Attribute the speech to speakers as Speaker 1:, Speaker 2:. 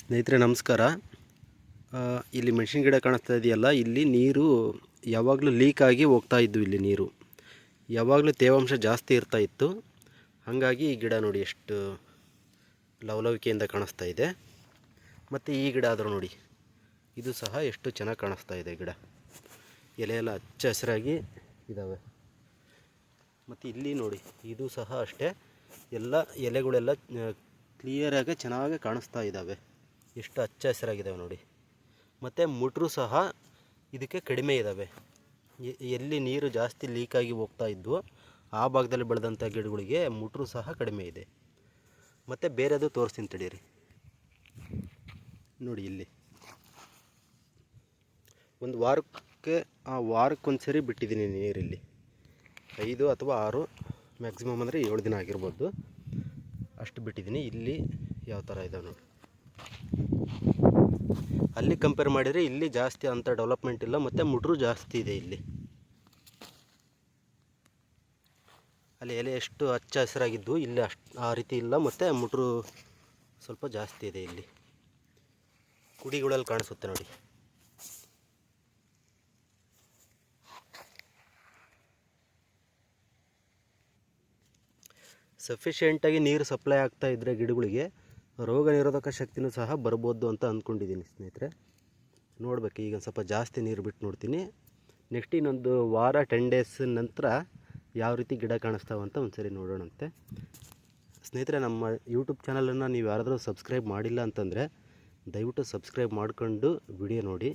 Speaker 1: ಸ್ನೇಹಿತರೆ ನಮಸ್ಕಾರ. ಇಲ್ಲಿ ಮೆಣಸಿನ ಗಿಡ ಕಾಣಿಸ್ತಾ ಇದೆಯಲ್ಲ, ಇಲ್ಲಿ ನೀರು ಯಾವಾಗಲೂ ಲೀಕ್ ಆಗಿ ಹೋಗ್ತಾ ಇದ್ದು. ಇಲ್ಲಿ ನೀರು ಯಾವಾಗಲೂ ತೇವಾಂಶ ಜಾಸ್ತಿ ಇರ್ತಾ ಇತ್ತು. ಹಾಗಾಗಿ ಈ ಗಿಡ ನೋಡಿ ಎಷ್ಟು ಲವಲವಿಕೆಯಿಂದ ಕಾಣಿಸ್ತಾ ಇದೆ. ಮತ್ತು ಈ ಗಿಡ ಆದರೂ ನೋಡಿ, ಇದು ಸಹ ಎಷ್ಟು ಚೆನ್ನಾಗಿ ಕಾಣಿಸ್ತಾ ಇದೆ. ಗಿಡ ಎಲೆ ಎಲ್ಲ ಹಚ್ಚ ಹಸಿರಾಗಿ ಇದ್ದಾವೆ. ಮತ್ತು ಇಲ್ಲಿ ನೋಡಿ, ಇದು ಸಹ ಅಷ್ಟೇ, ಎಲ್ಲ ಎಲೆಗಳೆಲ್ಲ ಕ್ಲಿಯರಾಗಿ ಚೆನ್ನಾಗಿ ಕಾಣಿಸ್ತಾ ಇದ್ದಾವೆ. ಎಷ್ಟು ಹಚ್ಚ ಹಸಿರಾಗಿದ್ದಾವೆ ನೋಡಿ. ಮತ್ತು ಮುಟ್ರು ಸಹ ಇದಕ್ಕೆ ಕಡಿಮೆ ಇದ್ದಾವೆ. ಎಲ್ಲಿ ನೀರು ಜಾಸ್ತಿ ಲೀಕಾಗಿ ಹೋಗ್ತಾ ಇದ್ವು ಆ ಭಾಗದಲ್ಲಿ ಬೆಳೆದಂಥ ಗಿಡಗಳಿಗೆ ಮುಟ್ರು ಸಹ ಕಡಿಮೆ ಇದೆ. ಮತ್ತು ಬೇರೆದು ತೋರಿಸ್ತೀನಿ ತಡೀರಿ. ನೋಡಿ, ಇಲ್ಲಿ ಒಂದು ವಾರಕ್ಕೊಂದು ಸರಿ ಬಿಟ್ಟಿದ್ದೀನಿ ನೀರಿಲ್ಲಿ. 5 ಅಥವಾ 6, ಮ್ಯಾಕ್ಸಿಮಮ್ ಅಂದರೆ 7 ದಿನ ಆಗಿರ್ಬೋದು, ಅಷ್ಟು ಬಿಟ್ಟಿದ್ದೀನಿ. ಇಲ್ಲಿ ಯಾವ ಥರ ಇದ್ದಾವೆ ನೋಡಿ. ಅಲ್ಲಿ ಕಂಪೇರ್ ಮಾಡಿದರೆ ಇಲ್ಲಿ ಜಾಸ್ತಿ ಅಂಥ ಡೆವಲಪ್ಮೆಂಟ್ ಇಲ್ಲ, ಮತ್ತು ಮುಟ್ರು ಜಾಸ್ತಿ ಇದೆ ಇಲ್ಲಿ. ಅಲ್ಲಿ ಎಲೆ ಎಷ್ಟು ಹಚ್ಚ ಹಸಿರಾಗಿದ್ದು ಇಲ್ಲಿ ಆ ರೀತಿ ಇಲ್ಲ, ಮತ್ತು ಮುಟ್ರು ಸ್ವಲ್ಪ ಜಾಸ್ತಿ ಇದೆ. ಇಲ್ಲಿ ಕುಡಿಗಳಲ್ಲಿ ಕಾಣಿಸುತ್ತೆ ನೋಡಿ. ಸಫಿಷಿಯೆಂಟಾಗಿ ನೀರು ಸಪ್ಲೈ ಆಗ್ತಾ ಇದ್ದರೆ ಗಿಡಗಳಿಗೆ ರೋಗ ನಿರೋಧಕ ಶಕ್ತಿನೂ ಸಹ ಬರ್ಬೋದು ಅಂತ ಅಂದ್ಕೊಂಡಿದ್ದೀನಿ ಸ್ನೇಹಿತರೆ. ನೋಡಬೇಕು, ಈಗ ಸ್ವಲ್ಪ ಜಾಸ್ತಿ ನೀರು ಬಿಟ್ಟು ನೋಡ್ತೀನಿ. ನೆಕ್ಸ್ಟ್ ಇನ್ನೊಂದು ವಾರ 10 ಡೇಸ್ ನಂತರ ಯಾವ ರೀತಿ ಗಿಡ ಕಾಣಿಸ್ತಾವಂತ ಒಂದ್ಸರಿ ನೋಡೋಣಂತೆ. ಸ್ನೇಹಿತರೆ, ನಮ್ಮ ಯೂಟ್ಯೂಬ್ ಚಾನಲನ್ನು ನೀವು ಯಾರಾದರೂ ಸಬ್ಸ್ಕ್ರೈಬ್ ಮಾಡಿಲ್ಲ ಅಂತಂದರೆ ದಯವಿಟ್ಟು ಸಬ್ಸ್ಕ್ರೈಬ್ ಮಾಡಿಕೊಂಡು ವಿಡಿಯೋ ನೋಡಿ.